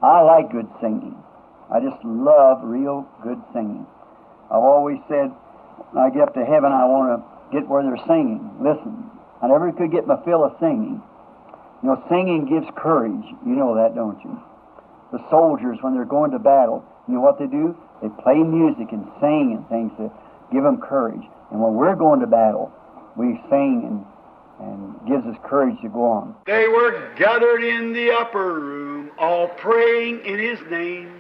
I like good singing. I just love real good singing. I've always said, when I get up to heaven, I want to get where they're singing. Listen, I never could get my fill of singing. You know, singing gives courage. You know that, don't you? The soldiers, when they're going to battle, you know what they do? They play music and sing and things to give them courage. And when we're going to battle, we sing and gives us courage to go on. They were gathered in the upper room, all praying in His name,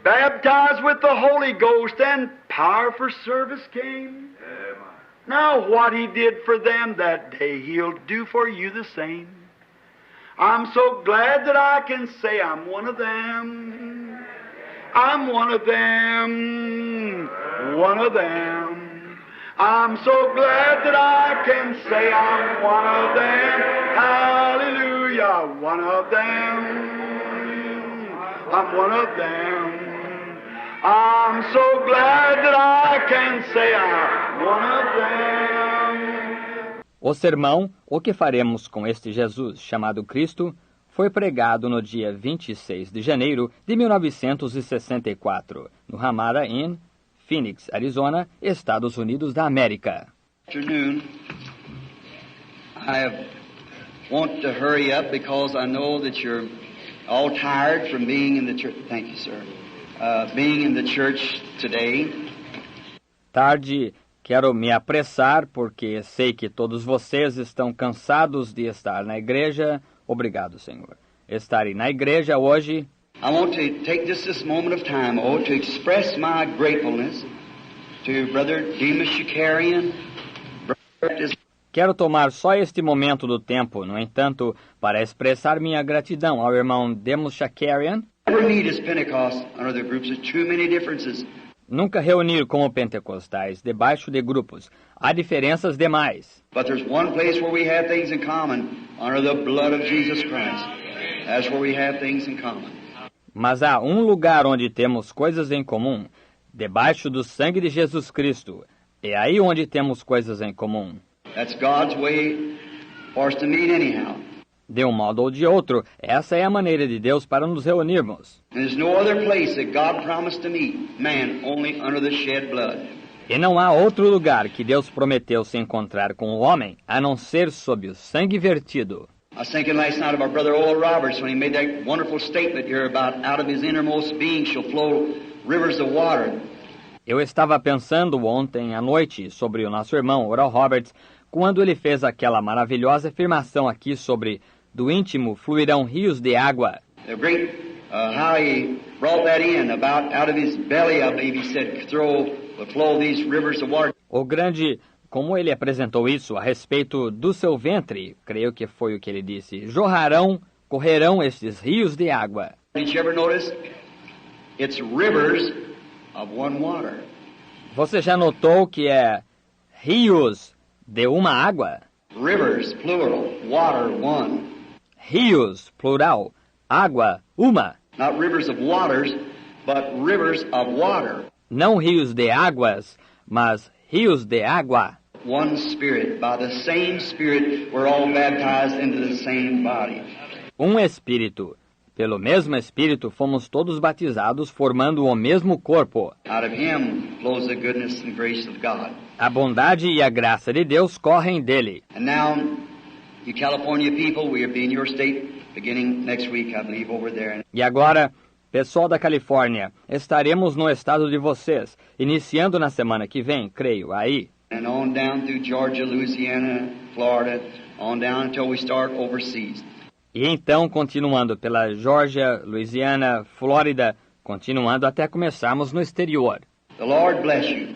baptized with the Holy Ghost, and power for service came. Now what He did for them that day, He'll do for you the same. I'm so glad that I can say I'm one of them. I'm one of them, one of them. I'm so glad that I can say I'm one of them. Hallelujah, one of them. I'm one of them. I'm so glad that I can say I'm one of them. O sermão, O que faremos com este Jesus, chamado Cristo, foi pregado no dia 26 de janeiro de 1964, no Ramada Inn, Phoenix, Arizona, Estados Unidos da América. Afternoon, I want to hurry up because I know that you're all tired from being in the church. Thank you, sir. Being in the church today. Tarde, quero me apressar porque sei que todos vocês estão cansados de estar na igreja. Obrigado, Senhor. Estarem na igreja hoje. I want to take just this moment of time, to express my gratefulness to Brother Demas Shakarian. Quero tomar só este momento do tempo, no entanto, para expressar minha gratidão ao irmão Demas Shakarian. Never meet as Pentecost under the groups of too many differences. Nunca reunir como pentecostais debaixo de grupos. Há diferenças demais. But there's one place where we have things in common, under the blood of Jesus Christ. That's where we have things in common. Mas há um lugar onde temos coisas em comum, debaixo do sangue de Jesus Cristo. É aí onde temos coisas em comum. That's God's way for us to meet anyhow. De um modo ou de outro, essa é a maneira de Deus para nos reunirmos. There's no other place that God promised to meet man only under the shed blood. E não há outro lugar que Deus prometeu se encontrar com o homem, a não ser sob o sangue vertido. I was thinking last night of our brother Oral Roberts when he made that wonderful statement here about out of his innermost being shall flow rivers of water. Eu estava pensando ontem à noite sobre o nosso irmão Oral Roberts, quando ele fez aquela maravilhosa afirmação aqui sobre do íntimo fluirão rios de água. The great how he brought that in about out of his belly, I believe he said, flow these rivers of water. O grande, como ele apresentou isso a respeito do seu ventre, creio que foi o que ele disse, correrão estes rios de água. Did you ever notice? It's rivers of one water. Você já notou que é rios de uma água? Rivers, plural, water, one. Rios, plural, água, uma. Not rivers of waters, but rivers of water. Não rios de águas, mas rios de água. One Spirit, by the same Spirit, we're all baptized into the same body. Um Espírito. Pelo mesmo Espírito fomos todos batizados, formando o mesmo corpo. Out of Him flows the goodness and grace of God. A bondade e a graça de Deus correm dele. And now, you California people, we will be in your state beginning next week, I believe, over there. E agora, pessoal da Califórnia, estaremos no estado de vocês, iniciando na semana que vem, creio, aí. And on down through Georgia, Louisiana, Florida, on down until we start overseas. E então, continuando pela Geórgia, Louisiana, Flórida, continuando até começarmos no exterior. The Lord bless you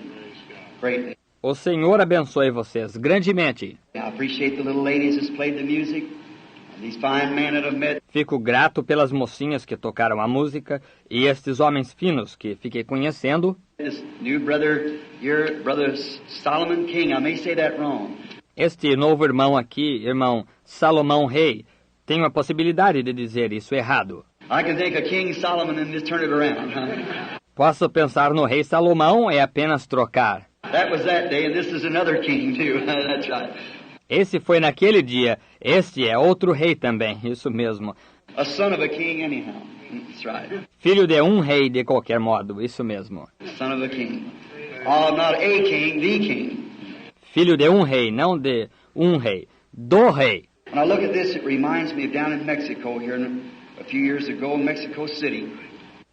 greatly. O Senhor abençoe vocês grandemente. I appreciate the little ladies that's played the music, and these fine men that I've met. Fico grato pelas mocinhas que tocaram a música e estes homens finos que fiquei conhecendo. This new brother, your brother Solomon King, I may say that wrong. Este novo irmão aqui, irmão Salomão Rei, tenho a possibilidade de dizer isso errado. I can think of King Solomon and just turn it around. Huh? Posso pensar no rei Salomão e apenas trocar. That was that day, and this is another king too. That's right. Esse foi naquele dia, este é outro rei também, isso mesmo. A son of a king anyhow. That's right. Filho de um rei de qualquer modo, isso mesmo. Son of a king. Oh, not a king, the king. Filho de um rei, não de um rei, do rei. When I look at this, it reminds me of down in Mexico here a few years ago in Mexico City.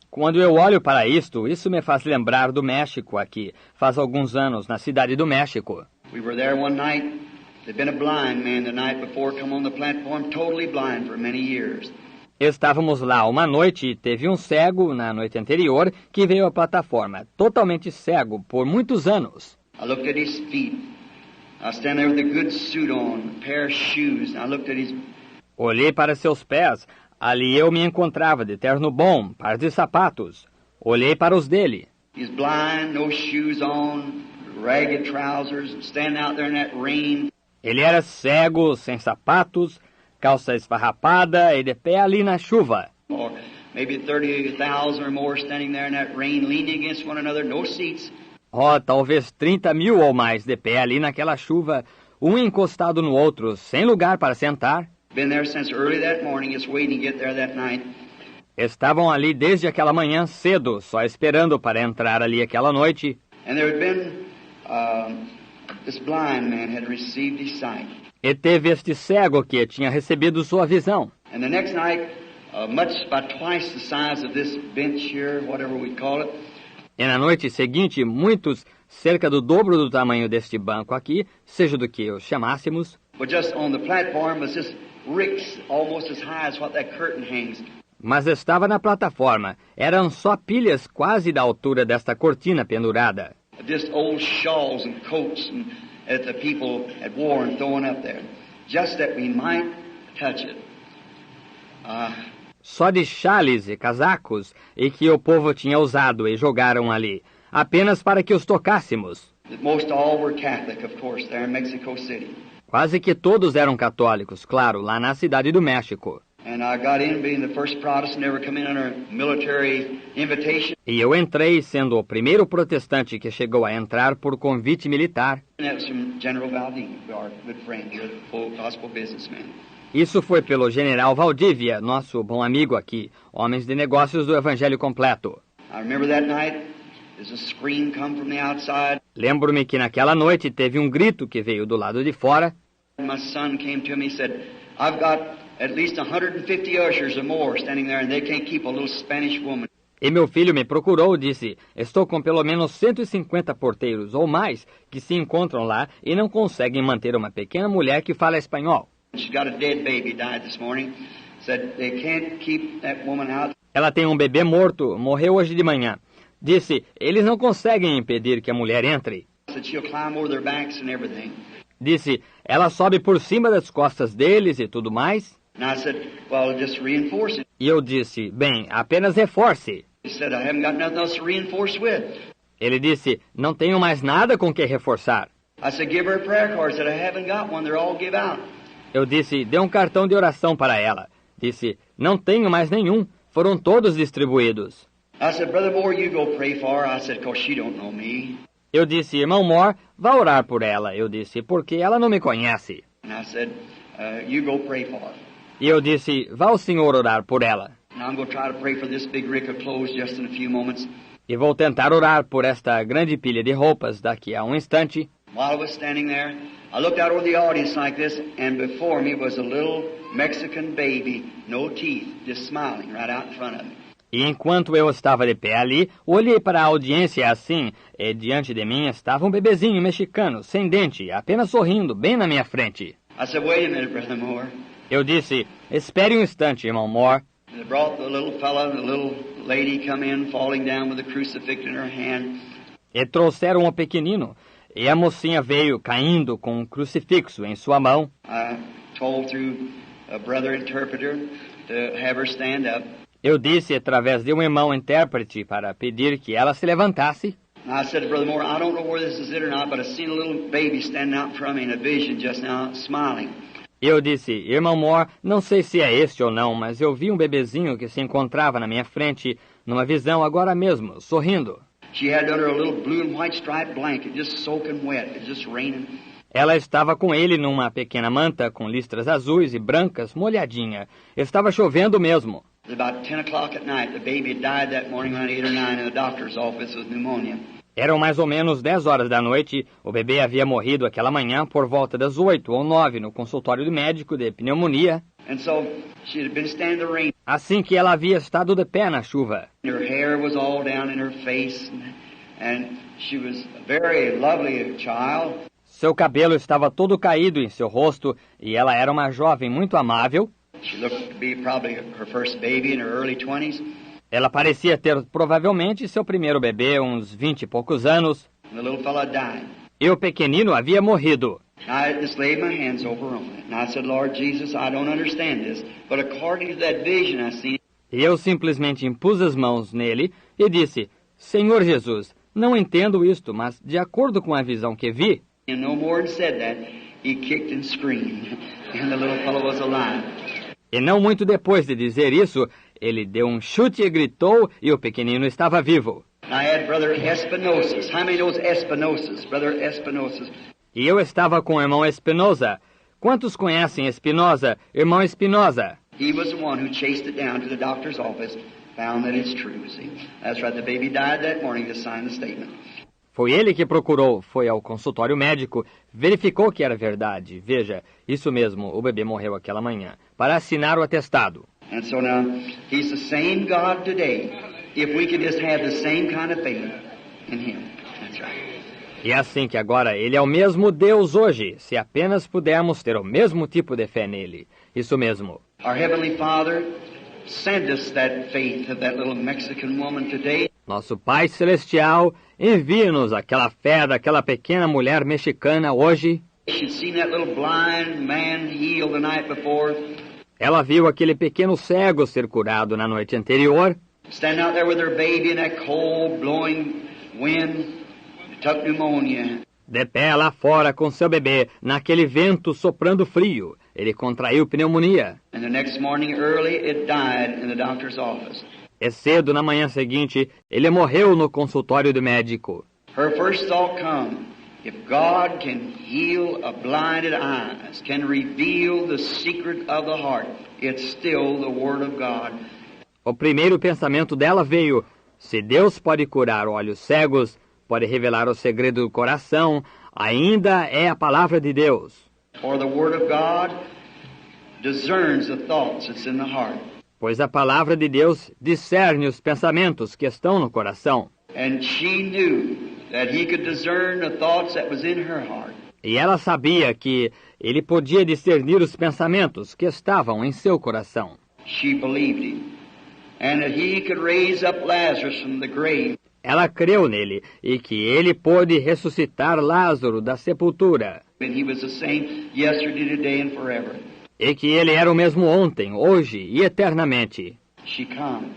Quando eu olho para isto, isso me faz lembrar do México aqui, faz alguns anos, na cidade do México. We were there one night. There'd been a blind man the night before come on the platform, totally blind for many years. Estávamos lá uma noite e teve um cego na noite anterior que veio à plataforma, totalmente cego por muitos anos. I looked at his feet. I was standing there with a good suit on, a pair of shoes. I looked at his... Olhei para seus pés. Ali eu me encontrava de terno bom, par de sapatos. Olhei para os dele. He's blind, no shoes on, ragged trousers, standing out there in that rain. Ele era cego, sem sapatos, calça esfarrapada e de pé ali na chuva. Or maybe 30,000 or more standing there in that rain, leaning against one another, no seats. Oh, talvez 30.000 ou mais de pé ali naquela chuva, um encostado no outro, sem lugar para sentar. Been there since early that morning, just waiting to get there that night. Estavam ali desde aquela manhã cedo, só esperando para entrar ali aquela noite. And there had been, this blind man had received his sight. E teve este cego que tinha recebido sua visão. And the next night, much about twice the size of this bench here, whatever we call it. E na noite seguinte, muitos, cerca do dobro do tamanho deste banco aqui, seja do que os chamássemos, But just on the platform was just ricks almost as high as what that curtain hangs. mas estava na plataforma. Eram só pilhas quase da altura desta cortina pendurada. Just old shawls and coats that the people had worn and thrown up there. Just that we might touch it. Só de chales e casacos e que o povo tinha usado e jogaram ali, apenas para que os tocássemos. Most all were Catholic, of course, there in Mexico City. Quase que todos eram católicos, claro, lá na cidade do México. And I got in being the first Protestant ever come in under military invitation. E eu entrei sendo o primeiro protestante que chegou a entrar por convite militar. And that was from General Valdivia, our good friend here, full gospel businessman. Isso foi pelo general Valdívia, nosso bom amigo aqui, homens de negócios do Evangelho completo. I remember that night, there's a scream come from the outside. Lembro-me que naquela noite teve um grito que veio do lado de fora. My son came to me and said, I've got at least 150 ushers or more standing there and they can't keep a little Spanish woman. E meu filho me procurou e disse, estou com pelo menos 150 porteiros ou mais que se encontram lá e não conseguem manter uma pequena mulher que fala espanhol. She's got a dead baby, died this morning. Said they can't keep that woman out. Ela tem um bebê morto, morreu hoje de manhã. Disse, eles não conseguem impedir que a mulher entre. Said she'll climb over their backs and everything. Disse, ela sobe por cima das costas deles e tudo mais. And I said, well, just reinforce it. E eu disse, bem, apenas reforce. He said, I haven't got nothing else to reinforce with. Ele disse, não tenho mais nada com que reforçar. I said, give her a prayer card. Said, I haven't got one. They're all give out. Eu disse, dê um cartão de oração para ela. Disse, não tenho mais nenhum. Foram todos distribuídos. I said, Brother Moore, you go pray for her. I said, because she don't know me. Eu disse, irmão Moore, vá orar por ela. Eu disse, porque ela não me conhece. And I said, you go pray for her. E eu disse, vá o senhor orar por ela. And I'm going to try to pray for this big rick of clothes just in a few moments. E vou tentar orar por esta grande pilha de roupas daqui a um instante. While I was standing there, I looked out over the audience like this, and before me was a little Mexican baby, no teeth, just smiling right out in front of me. E enquanto eu estava de pé ali, olhei para a audiência assim, e diante de mim estava um bebezinho mexicano, sem dente, apenas sorrindo, bem na minha frente. I said, wait a minute, Brother Moore. Eu disse, espere um instante, irmão Moore. And they brought the little fella and the little lady come in, falling down with a crucifix in her hand. E trouxeram o pequenino, e a mocinha veio caindo com um crucifixo em sua mão. I told through a brother interpreter to have her stand up. Eu disse através de um irmão intérprete para pedir que ela se levantasse. And I said to Brother Moore, I don't know where this is it or not, but I seen a little baby standing out in front of me in a vision just now, smiling. Eu disse, irmão Moore, não sei se é este ou não, mas eu vi um bebezinho que se encontrava na minha frente, numa visão agora mesmo, sorrindo. She had under a little blue and white striped blanket, just soaking wet, it was just raining. Ela estava com ele numa pequena manta com listras azuis e brancas, molhadinha. Estava chovendo mesmo. It was about 10 o'clock at night. The baby had died that morning around 8 or 9 in the doctor's office with pneumonia. Eram mais ou menos 10 horas da noite. O bebê havia morrido aquela manhã por volta das 8 ou 9 no consultório do médico de pneumonia. And so she had been standing in the rain. Assim que ela havia estado de pé na chuva. Her hair was all down in her face, and she was a very lovely child. Seu cabelo estava todo caído em seu rosto e ela era uma jovem muito amável. She looked to be probably her first baby in her early 20s. Ela parecia ter provavelmente seu primeiro bebê, uns 20 e poucos anos. And the little fella died. E o pequenino havia morrido. I just laid my hands over on it, and I said, Lord Jesus, I don't understand this, but according to that vision I seen. E eu simplesmente impus as mãos nele e disse, Senhor Jesus, não entendo isto, mas de acordo com a visão que vi. And no more than said that, he kicked and screamed, and the little fellow was alive. E não muito depois de dizer isso, ele deu um chute e gritou, e o pequenino estava vivo. I had Brother Espinosa. How many knows Espinosa? Brother Espinosa. E eu estava com o irmão Espinosa. Quantos conhecem Espinosa, irmão Espinosa? He was the one who chased it down to the doctor's office, found that it's true, see. That's right, the baby died that morning to sign the statement. Foi ele que procurou, foi ao consultório médico, verificou que era verdade. Veja, isso mesmo, o bebê morreu aquela manhã, para assinar o atestado. And so now, he's the same God today, if we could just have the same kind of faith in him. That's right. E é assim que agora ele é o mesmo Deus hoje, se apenas pudermos ter o mesmo tipo de fé nele. Isso mesmo. Our Heavenly Father, send us that faith of that little Mexican woman today. Nosso Pai Celestial, envie-nos aquela fé daquela pequena mulher mexicana hoje. She'd seen that little blind man healed the night before. Ela viu aquele pequeno cego ser curado na noite anterior. Standing out there with her baby in that cold, blowing wind. Took pneumonia. De pé lá fora com seu bebê, naquele vento soprando frio. Ele contraiu pneumonia. And the next morning early, it died in the doctor's office. E cedo na manhã seguinte, ele morreu no consultório do médico. Her first thought come, if God can heal a blinded eyes, can reveal the secret of the heart, it's still the Word of God. O primeiro pensamento dela veio, se Deus pode curar olhos cegos, pode revelar o segredo do coração, ainda é a palavra de Deus. For the Word of God discerns the thoughts that's in the heart. Pois a palavra de Deus discerne os pensamentos que estão no coração. And she knew that he could discern the thoughts that was in her heart. E ela sabia que ele podia discernir os pensamentos que estavam em seu coração. She believed him. And that he could raise up Lazarus from the grave. Ela creu nele e que ele pôde ressuscitar Lázaro da sepultura. And he was the same yesterday, today, and forever. E que ele era o mesmo ontem, hoje e eternamente. She come,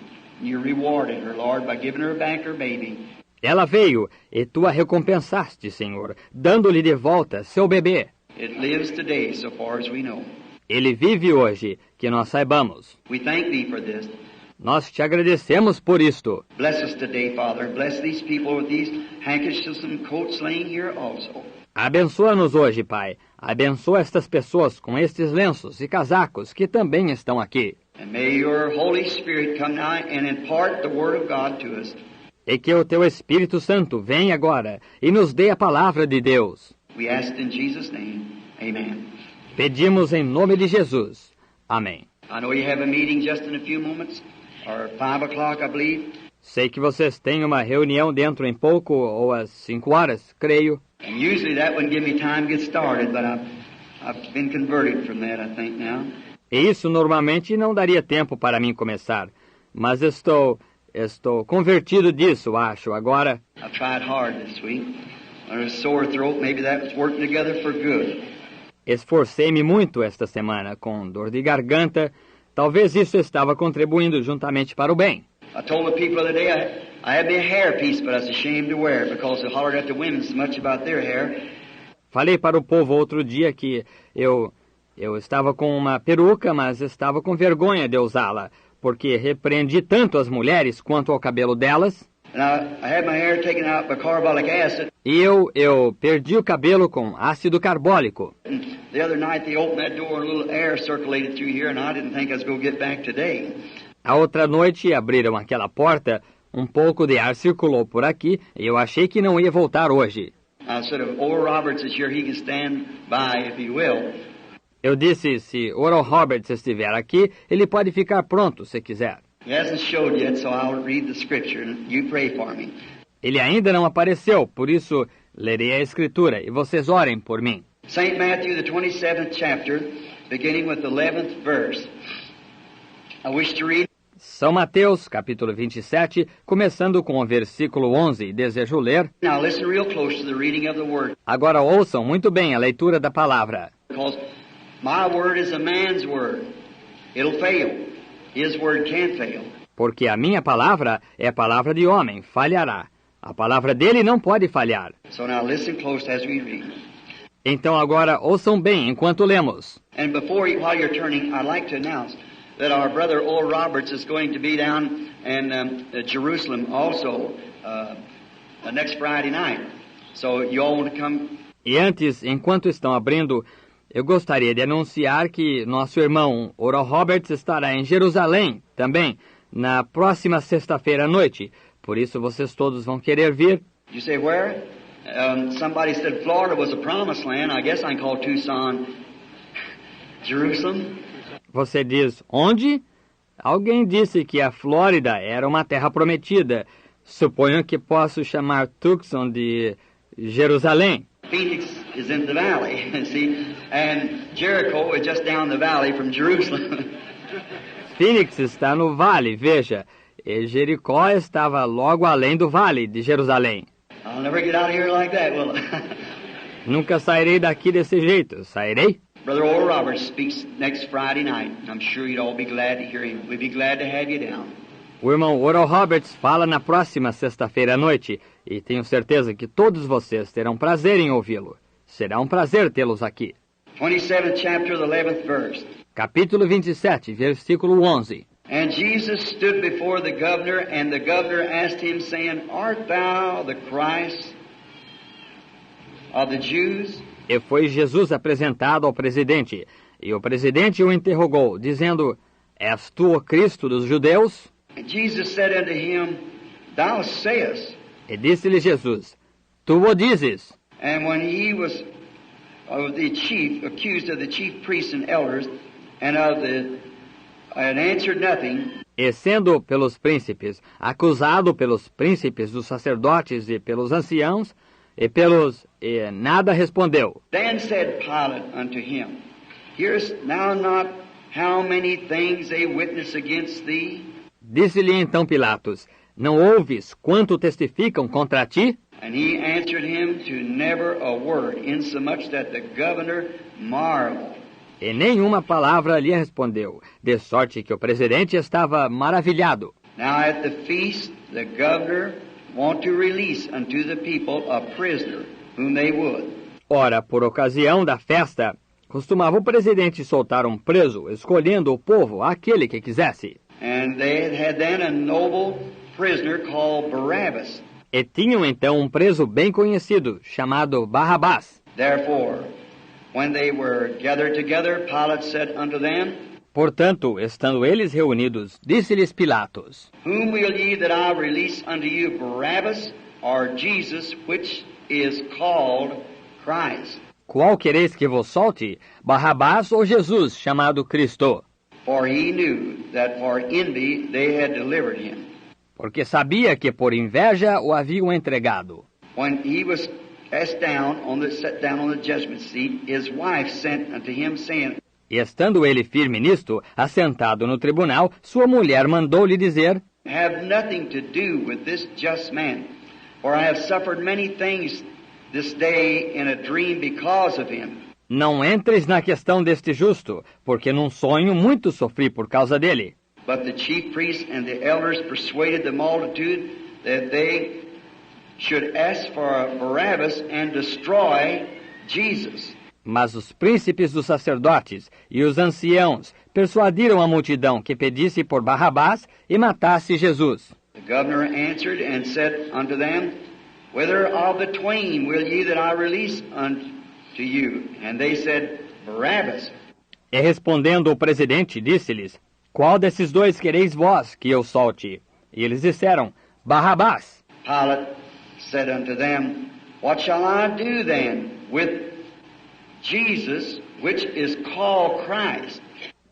and you rewarded her, Lord, by giving her back her baby. Ela veio, e tu a recompensaste, Senhor, dando-lhe de volta seu bebê. It lives today, so far as we know. Ele vive hoje, que nós saibamos. We thank thee for this. Nós te agradecemos por isto. Bless us today, Father. Bless these people with these handkerchiefs and coats laying here also. Abençoa-nos hoje, Pai. Abençoa estas pessoas com estes lenços e casacos que também estão aqui. And may your Holy Spirit come now and impart the Word of God to us. E que o teu Espírito Santo venha agora e nos dê a palavra de Deus. We ask in Jesus' name. Amen. Pedimos em nome de Jesus. Amém. I know you have a meeting just in a few moments, or 5 o'clock, I believe. Sei que vocês têm uma reunião dentro em pouco, ou às 5 horas, creio. And usually that wouldn't give me time to get started, but I've been converted from that, I think, now. E isso normalmente não daria tempo para mim começar. Mas estou convertido disso, acho, agora. I've tried hard this week. On a sore throat, maybe that was working together for good. Esforcei-me muito esta semana, com dor de garganta. Talvez isso estava contribuindo juntamente para o bem. I told the people the other day I had me a hair piece, but I was ashamed to wear it because they hollered at the women so much about their hair. Falei para o povo outro dia que eu estava com uma peruca, mas estava com vergonha de usá-la, porque repreendi tanto as mulheres quanto ao cabelo delas. And I had my hair taken out by carbolic acid. E eu perdi o cabelo com ácido carbólico. And the other night they opened that door and a little air circulated through here, and I didn't think I was going to get back today. A outra noite abriram aquela porta, um pouco de ar circulou por aqui e eu achei que não ia voltar hoje. I said, if Oral Roberts is here, he can stand by if he will. Eu disse, se Oral Roberts estiver aqui, ele pode ficar pronto se quiser. He hasn't showed yet, so I'll read the scripture and you pray for me. Ele ainda não apareceu, por isso lerei a Escritura e vocês orem por mim. St. Matthew, the 27th chapter, beginning with the 11th verse. I wish to read. São Mateus, capítulo 27, começando com o versículo 11, desejo ler. Now listen real close to the reading of the word. Agora ouçam muito bem a leitura da palavra. Because my word is a man's word. It'll fail. His word can't fail. Porque a minha palavra é a palavra de homem, falhará. A palavra dele não pode falhar. So now listen close as we read. Então agora ouçam bem enquanto lemos. And while you're turning, I'd like to announce that our brother Oral Roberts is going to be down in Jerusalem also next Friday night. So you all want to come? E antes, enquanto estão abrindo, eu gostaria de anunciar que nosso irmão Oral Roberts estará em Jerusalém também na próxima sexta-feira à noite. Por isso vocês todos vão querer vir. You say where? Somebody said Florida was a promised land. I guess I can call Tucson Jerusalem. Você diz, onde? Alguém disse que a Flórida era uma terra prometida. Suponho que posso chamar Tucson de Jerusalém. Phoenix is in the valley, see, and Jericho is just down the valley from Jerusalem. Phoenix está no vale, veja. E Jericó estava logo além do vale de Jerusalém. I'll never get out of here like that, will I? Nunca sairei daqui desse jeito, sairei? Brother Oral Roberts speaks next Friday night. I'm sure you'd all be glad to hear him. We'd be glad to have you down. O irmão Oral Roberts fala na próxima sexta-feira à noite, e tenho certeza que todos vocês terão prazer em ouvi-lo. Será um prazer tê-los aqui. 27th chapter, the 11th verse. Capítulo 27, versículo 11. And Jesus stood before the governor, and the governor asked him, saying, Art thou the Christ of the Jews? E foi Jesus apresentado ao presidente, e o presidente o interrogou, dizendo, És tu o Cristo dos judeus? And Jesus said unto him, Thou sayest. E disse-lhe Jesus, Tu o dizes. And when he was accused of the chief priests and elders, and answered nothing. E sendo pelos príncipes, acusado pelos príncipes dos sacerdotes e pelos anciãos, e nada respondeu. Then said Pilate unto him, Hearest thou not how many things they witness against thee? Disse-lhe então Pilatos, Não ouves quanto testificam contra ti? And he answered him to never a word, insomuch that the governor marveled. E nenhuma palavra lhe respondeu, de sorte que o presidente estava maravilhado. Now at the feast, the governor want to release unto the people a prisoner, whom they would. Ora, por ocasião da festa, costumava o presidente soltar um preso, escolhendo o povo aquele que quisesse. And they had then a noble prisoner called Barabbas. E tinham então um preso bem conhecido, chamado Barrabás. Therefore, when they were gathered together, Pilate said unto them, Portanto, estando eles reunidos, disse-lhes Pilatos, Whom will ye that I release unto you, Barabbas, or Jesus, which is called Christ? Qual quereis que vos solte, Barrabás ou Jesus, chamado Cristo? For he knew that for envy they had delivered him. Porque sabia que por inveja o haviam entregado. When he was set down on the judgment seat, his wife sent unto him, saying, E estando ele firme nisto, assentado no tribunal, sua mulher mandou-lhe dizer, Have nothing to do with this just man, for I have suffered many things this day in a dream because of him. Não entres na questão deste justo, porque num sonho muito sofri por causa dele. But the chief priests and the elders persuaded the multitude that they should ask for Barabbas and destroy Jesus. Mas os príncipes dos sacerdotes e os anciãos persuadiram a multidão que pedisse por Barrabás e matasse Jesus. The governor answered and said unto them, Whither of the twain will ye that I release unto you? And they said, Barabbas. E respondendo o presidente, disse-lhes, qual desses dois quereis vós que eu solte? E eles disseram, Barrabás. Pilate said unto them, What shall I do then with Jesus, which is called Christ?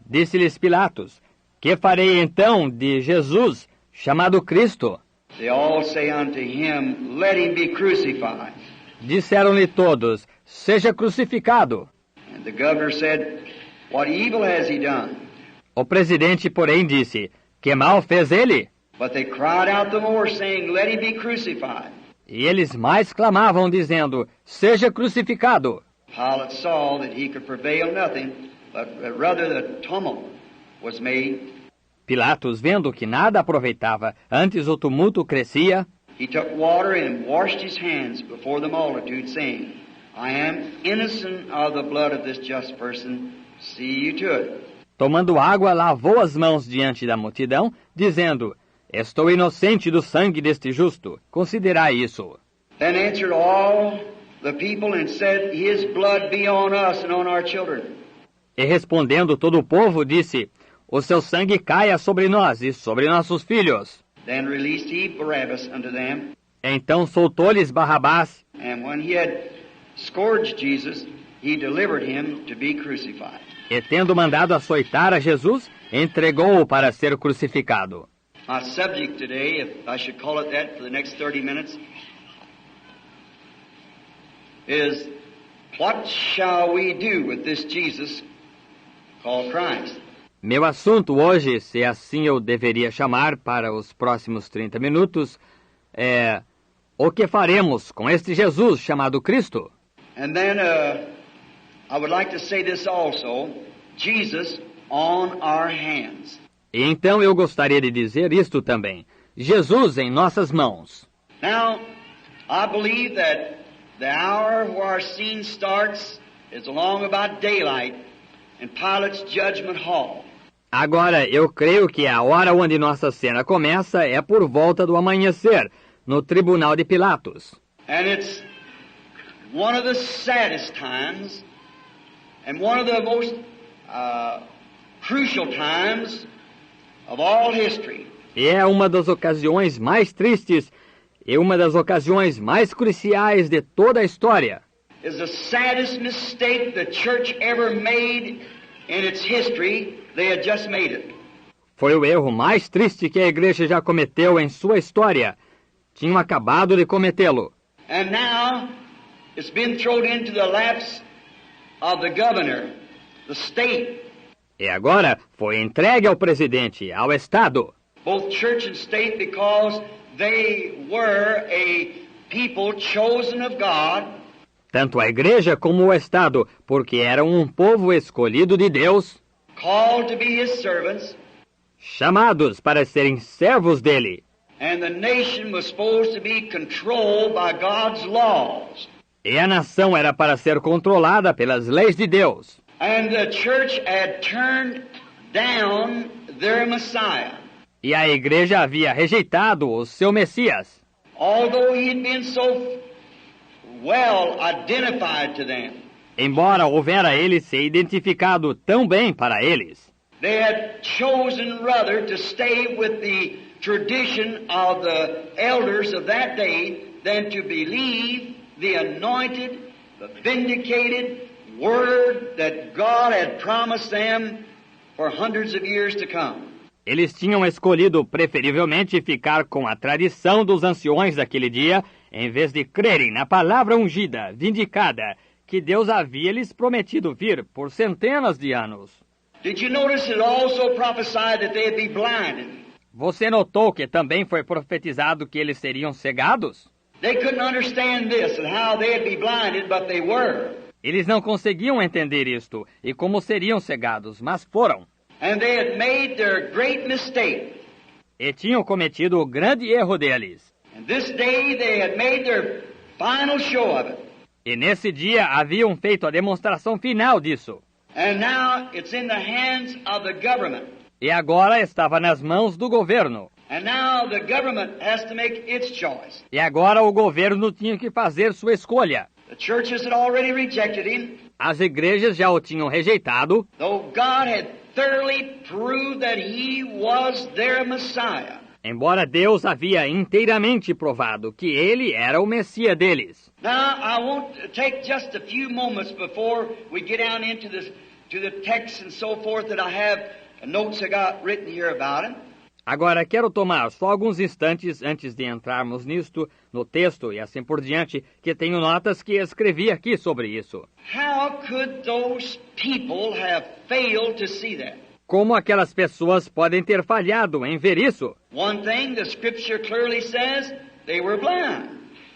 Disse-lhes Pilatos, que farei então de Jesus, chamado Cristo? They all say unto him, Let him be crucified. Disseram-lhe todos, seja crucificado. And the governor said, What evil has he done? O presidente, porém, disse, que mal fez ele? But they cried out the more, saying, Let him be crucified. E eles mais clamavam, dizendo, seja crucificado. Pilate saw that he could prevail nothing, but rather the tumult was made. Pilatos, vendo que nada aproveitava, antes o tumulto crescia, He took water and washed his hands before the multitude, saying, I am innocent of the blood of this just person. See you to it. tomando água, lavou as mãos diante da multidão, dizendo, estou inocente do sangue deste justo. Considerai isso. Then answered all the people and said, His blood be on us and on our children. E respondendo todo o povo, disse, o seu sangue caia sobre nós e sobre nossos filhos. Then released he Barabbas unto them. Então soltou-lhes Barrabás, And when he had scourged Jesus, he delivered him to be crucified. e tendo mandado açoitar a Jesus, entregou-o para ser crucificado. My subject today, if I should call it that for the next 30 minutes, is what shall we do with this Jesus called Christ? Meu assunto hoje, se assim eu deveria chamar para os próximos 30 minutos, é o que faremos com este Jesus chamado Cristo? And then I would like to say this also, Jesus on our hands. E então eu gostaria de dizer isto também, Jesus em nossas mãos. Now, I believe that the hour where our scene starts is along about daylight in Pilate's judgment hall. Agora, eu creio que a hora onde nossa cena começa é por volta do amanhecer, no tribunal de Pilatos. And it's one of the saddest times and one of the most crucial times of all history. E é uma das ocasiões mais tristes e uma das ocasiões mais cruciais de toda a história. Is the saddest mistake the church ever made in its history. They had just made it. Foi o erro mais triste que a igreja já cometeu em sua história. Tinham acabado de cometê-lo. And now it's been thrown into the laps of the governor, the state. E agora foi entregue ao presidente, ao Estado. Both church and state, because they were a people chosen of God. Tanto a igreja como o Estado, porque eram um povo escolhido de Deus, Called to be His servants. chamados para serem servos dele. And the nation was supposed to be controlled by God's laws. E a nação era para ser controlada pelas leis de Deus. And the church had turned down their Messiah. E a igreja havia rejeitado o seu Messias. Although he had been so well identified to them. Embora houvera ele se identificado tão bem para eles. They had chosen rather to stay with the tradition of the elders of that day than to believe the anointed, the vindicated word that God had promised them for hundreds of years to come. Eles tinham escolhido preferivelmente ficar com a tradição dos anciões daquele dia, em vez de crerem na palavra ungida, vindicada, que Deus havia lhes prometido vir por centenas de anos. Did you notice it also prophesied that they'd be blinded? Você notou que também foi profetizado que eles seriam cegados? They couldn't understand this and how they'd be blinded, but they were. Eles não conseguiam entender isto e como seriam cegados, mas foram. And they had made their great mistake. E tinham cometido o grande erro deles. And this day they had made their final show of it. E nesse dia haviam feito a demonstração final disso. And now it's in the hands of the government. E agora estava nas mãos do governo. And now the government has to make its choice. E agora o governo tinha que fazer sua escolha. The churches had already rejected him, As igrejas já o tinham rejeitado, though God had thoroughly proved that he was their Messiah. Embora Deus havia inteiramente provado que ele era o Messias deles. Now, I want to take just a few moments before we get down into this, to the text and so forth that I have notes I got written here about it. Agora, quero tomar só alguns instantes antes de entrarmos nisto, no texto e assim por diante, que tenho notas que escrevi aqui sobre isso. How could those people have failed to see that? Como aquelas pessoas podem ter falhado em ver isso? One thing the Scripture clearly says, they were blind.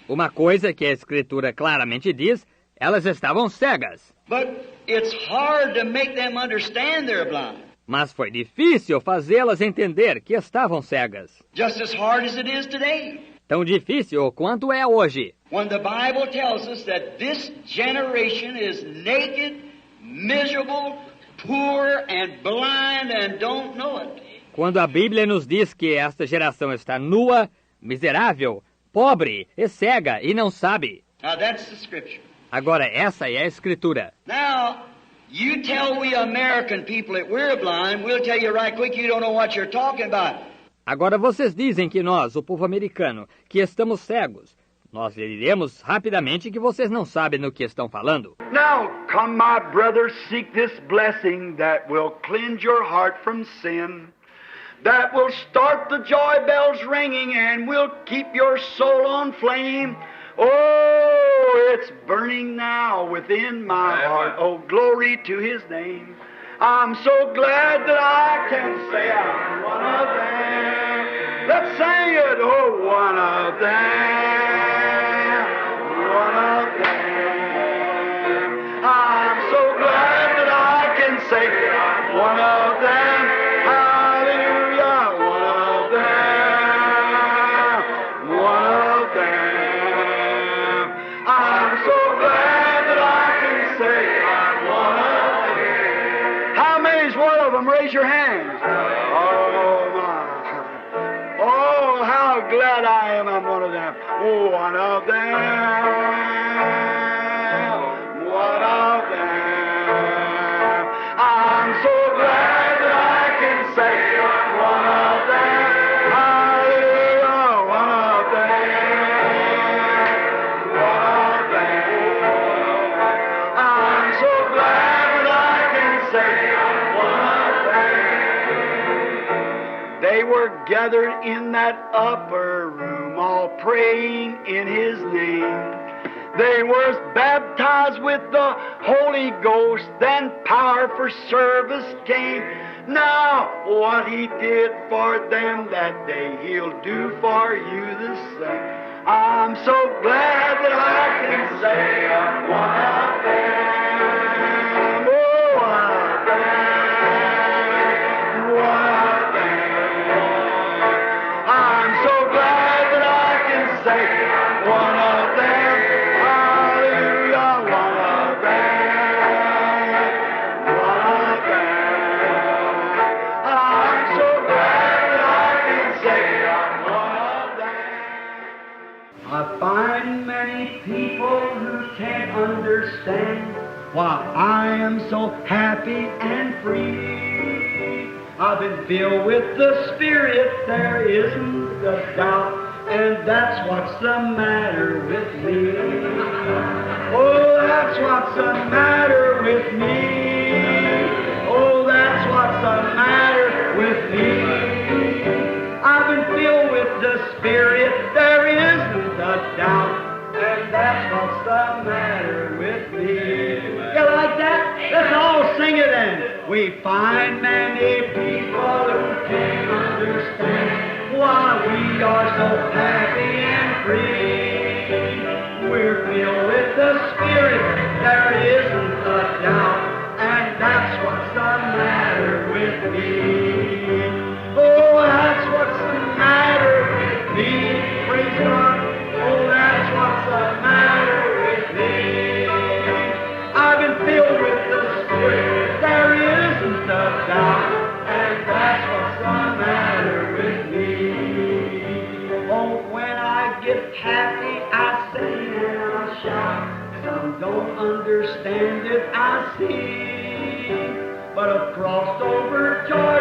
Uma coisa que a Escritura claramente diz, elas estavam cegas. But it's hard to make them understand they're blind. Mas foi difícil fazê-las entender que estavam cegas. Just as hard as it is today. Tão difícil quanto é hoje. When the Bible tells us that this generation is naked, miserable, poor and blind and don't know it. Quando a Bíblia nos diz que esta geração está nua, miserável, pobre e cega e não sabe. Now that's the Scripture. Agora essa é a Escritura. Now, you tell we American people that we're blind, we'll tell you right quick you don't know what you're talking about. Agora vocês dizem que nós, o povo americano, que estamos cegos. Nós lhe diremos rapidamente que vocês não sabem do que estão falando. Now, come, my brother, seek this blessing that will cleanse your heart from sin, that will start the joy bells ringing and will keep your soul on flame. Oh, it's burning now within my heart. Oh, glory to His name. I'm so glad that I can say I'm one of them. Let's sing it. Oh, one of them. One of them. I'm so glad that I can say I'm one of them. Hallelujah. One of them. One of them. I'm so glad that I can say I'm one of them. How many's one of them? Raise your hands. Oh, my. Oh, how glad I am I'm one of them. Oh, one of them. One of them. I'm so glad that I can say I'm one of them. Hallelujah. One of them. One of them. I'm so glad that I can say I'm one of them. They were gathered in that upper room, all praying in His name. They was baptized with the Holy Ghost, then power for service came. Now, what He did for them that day, He'll do for you the same. I'm so glad that I can say I'm one of them. Oh, one of them. One of them. I'm so glad that I can say I'm one of them. Hallelujah. One of them. One of them. I'm so glad that I can say I'm one of them. I find many people who can't understand why I am so happy and free. I've been filled with the Spirit, there isn't a doubt, and that's what's the matter with me. Oh, that's what's the matter with me. Oh, that's what's the matter with me. I've been filled with the Spirit, there isn't a doubt, and that's what's the matter with me. You like that? Let's all sing it then. We find many people who can't understand why we are so happy and free. We're filled with the Spirit, there isn't a doubt, and that's what's the matter with me. Oh, that's what's the matter with me. Praise God. Oh, that's what's the matter with me. I've been filled with the Spirit, there isn't a doubt, and that's what's the matter with me. Oh, when I get happy, I sing and I shout. Some don't understand it, I see. but have crossed over Jordan.